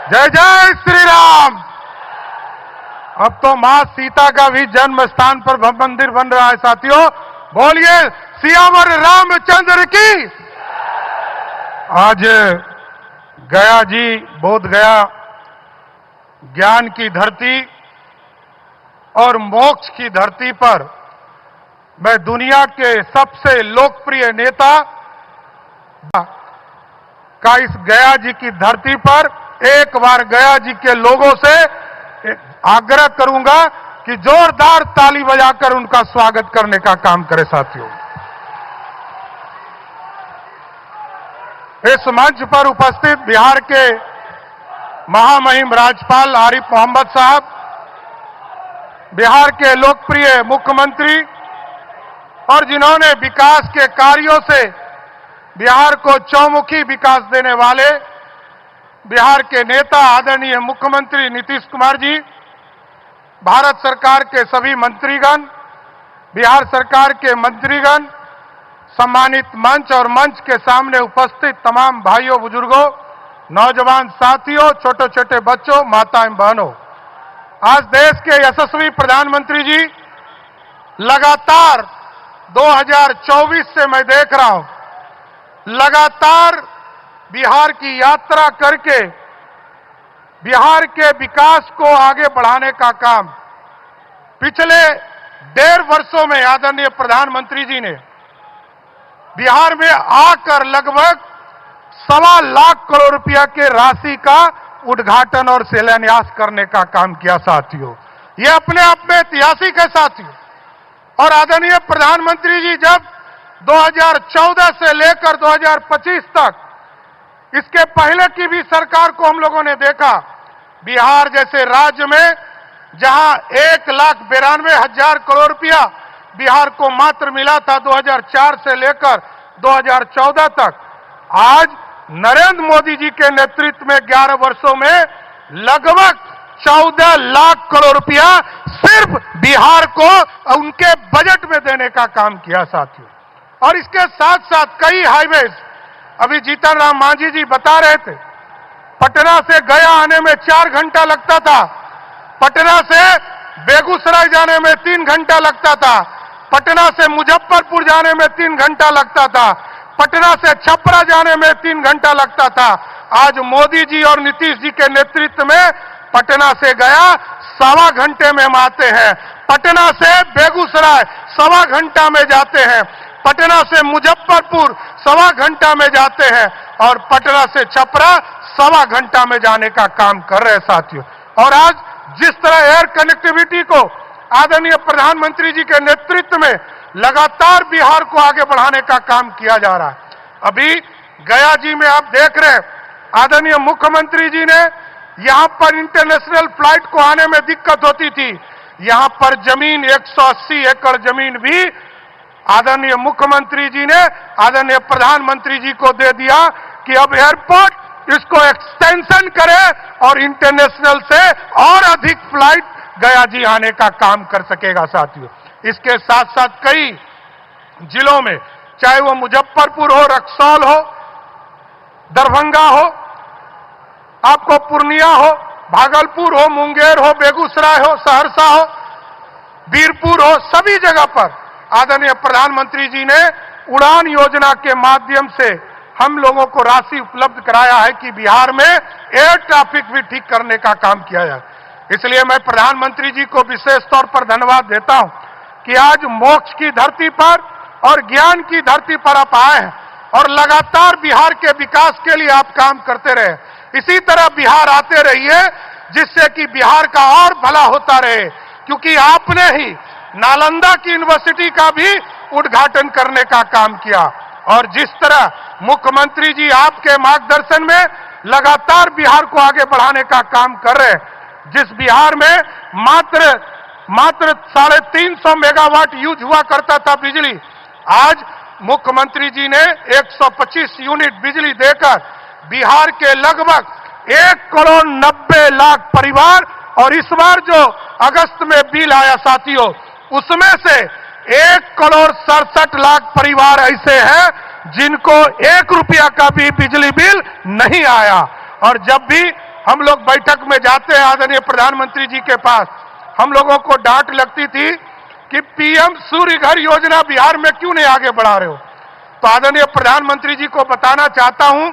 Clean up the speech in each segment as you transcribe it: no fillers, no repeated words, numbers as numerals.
जय जय श्री राम। अब तो मां सीता का भी जन्म स्थान पर मंदिर बन रहा है साथियों। बोलिए सियावर रामचंद्र की। आज गया जी, बोध गया ज्ञान की धरती और मोक्ष की धरती पर मैं दुनिया के सबसे लोकप्रिय नेता का इस गया जी की धरती पर एक बार गया जी के लोगों से आग्रह करूंगा कि जोरदार ताली बजाकर उनका स्वागत करने का काम करें साथियों। इस मंच पर उपस्थित बिहार के महामहिम राज्यपाल आरिफ मोहम्मद साहब, बिहार के लोकप्रिय मुख्यमंत्री और जिन्होंने विकास के कार्यों से बिहार को चौमुखी विकास देने वाले बिहार के नेता आदरणीय मुख्यमंत्री नीतीश कुमार जी, भारत सरकार के सभी मंत्रीगण, बिहार सरकार के मंत्रीगण, सम्मानित मंच और मंच के सामने उपस्थित तमाम भाइयों बुजुर्गों, नौजवान साथियों, छोटे छोटे बच्चों, माताएं बहनों, आज देश के यशस्वी प्रधानमंत्री जी लगातार 2024 से मैं देख रहा हूं, लगातार बिहार की यात्रा करके बिहार के विकास को आगे बढ़ाने का काम पिछले 1.5 वर्षों में आदरणीय प्रधानमंत्री जी ने बिहार में आकर लगभग 1.25 लाख करोड़ रुपया के राशि का उद्घाटन और शिलान्यास करने का काम किया साथियों। यह अपने आप में ऐतिहासिक है साथियों। और आदरणीय प्रधानमंत्री जी जब 2014 से लेकर 2025 तक, इसके पहले की भी सरकार को हम लोगों ने देखा, बिहार जैसे राज्य में जहां 1,92,000 करोड़ रुपया बिहार को मात्र मिला था 2004 से लेकर 2014 तक, आज नरेंद्र मोदी जी के नेतृत्व में 11 वर्षों में लगभग 14 लाख करोड़ रुपया सिर्फ बिहार को उनके बजट में देने का काम किया साथियों। और इसके साथ साथ कई हाईवेज, अभी जीतन राम मांझी जी बता रहे थे, पटना से गया आने में 4 घंटा लगता था, पटना से बेगूसराय जाने में 3 घंटा लगता था, पटना से मुजफ्फरपुर जाने में 3 घंटा लगता था, पटना से छपरा जाने में 3 घंटा लगता था। आज मोदी जी और नीतीश जी के नेतृत्व में पटना से गया 1.25 घंटे में हम आते हैं, पटना से बेगूसराय 1.25 घंटा में जाते हैं, पटना से मुजफ्फरपुर 1.25 घंटा में जाते हैं और पटना से छपरा 1.25 घंटा में जाने का काम कर रहे हैं साथियों। और आज जिस तरह एयर कनेक्टिविटी को आदरणीय प्रधानमंत्री जी के नेतृत्व में लगातार बिहार को आगे बढ़ाने का काम किया जा रहा है। अभी गया जी में आप देख रहे हैं, आदरणीय मुख्यमंत्री जी ने यहां पर इंटरनेशनल फ्लाइट को आने में दिक्कत होती थी, यहां पर जमीन 180 एकड़ जमीन भी आदरणीय मुख्यमंत्री जी ने आदरणीय प्रधानमंत्री जी को दे दिया कि अब एयरपोर्ट इसको एक्सटेंशन करे और इंटरनेशनल से और अधिक फ्लाइट गया जी आने का काम कर सकेगा साथियों। इसके साथ साथ कई जिलों में, चाहे वो मुजफ्फरपुर हो, रक्सौल हो, दरभंगा हो, आपको पूर्णिया हो, भागलपुर हो, मुंगेर हो, बेगूसराय हो, सहरसा हो, बीरपुर हो, सभी जगह पर आदरणीय प्रधानमंत्री जी ने उड़ान योजना के माध्यम से हम लोगों को राशि उपलब्ध कराया है कि बिहार में एयर ट्रैफिक भी ठीक करने का काम किया जाए। इसलिए मैं प्रधानमंत्री जी को विशेष तौर पर धन्यवाद देता हूं कि आज मोक्ष की धरती पर और ज्ञान की धरती पर आप आए हैं और लगातार बिहार के विकास के लिए आप काम करते रहे। इसी तरह बिहार आते रहिए जिससे कि बिहार का और भला होता रहे, क्योंकि आपने ही नालंदा की यूनिवर्सिटी का भी उद्घाटन करने का काम किया। और जिस तरह मुख्यमंत्री जी आपके मार्गदर्शन में लगातार बिहार को आगे बढ़ाने का काम कर रहे हैं, जिस बिहार में मात्र 350 मेगावाट यूज हुआ करता था बिजली, आज मुख्यमंत्री जी ने 125 यूनिट बिजली देकर बिहार के लगभग 1,90,00,000 परिवार, और इस बार जो अगस्त में बिल आया साथियों, उसमें से 1,67,00,000 परिवार ऐसे हैं जिनको 1 रुपया का भी बिजली बिल नहीं आया। और जब भी हम लोग बैठक में जाते हैं आदरणीय प्रधानमंत्री जी के पास, हम लोगों को डांट लगती थी कि पीएम सूर्य घर योजना बिहार में क्यों नहीं आगे बढ़ा रहे हो। तो आदरणीय प्रधानमंत्री जी को बताना चाहता हूं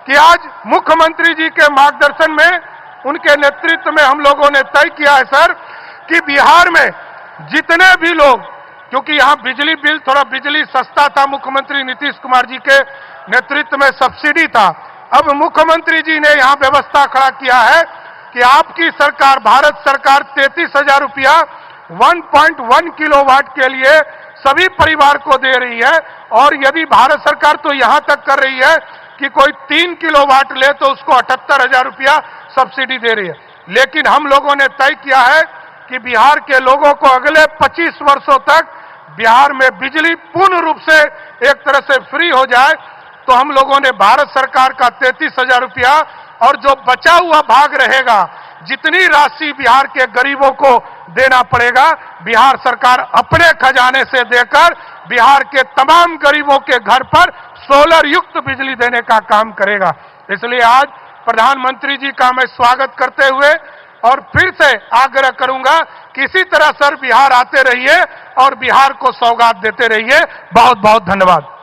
कि आज मुख्यमंत्री जी के मार्गदर्शन में, उनके नेतृत्व में हम लोगों ने तय किया है सर कि बिहार में जितने भी लोग, क्योंकि यहां बिजली बिल, थोड़ा बिजली सस्ता था, मुख्यमंत्री नीतीश कुमार जी के नेतृत्व में सब्सिडी था। अब मुख्यमंत्री जी ने यहां व्यवस्था खड़ा किया है कि आपकी सरकार, भारत सरकार 33,000 रुपया 1.1 किलोवाट के लिए सभी परिवार को दे रही है। और यदि भारत सरकार तो यहां तक कर रही है कि कोई 3 किलोवाट ले तो उसको 78,000 रुपया सब्सिडी दे रही है। लेकिन हम लोगों ने तय किया है कि बिहार के लोगों को अगले 25 वर्षों तक बिहार में बिजली पूर्ण रूप से एक तरह से फ्री हो जाए। तो हम लोगों ने भारत सरकार का 33,000 रुपया और जो बचा हुआ भाग रहेगा, जितनी राशि बिहार के गरीबों को देना पड़ेगा, बिहार सरकार अपने खजाने से देकर बिहार के तमाम गरीबों के घर पर सोलर युक्त बिजली देने का काम करेगा। इसलिए आज प्रधानमंत्री जी का मैं स्वागत करते हुए और फिर से आग्रह करूंगा कि इसी तरह सर बिहार आते रहिए और बिहार को सौगात देते रहिए। बहुत बहुत धन्यवाद।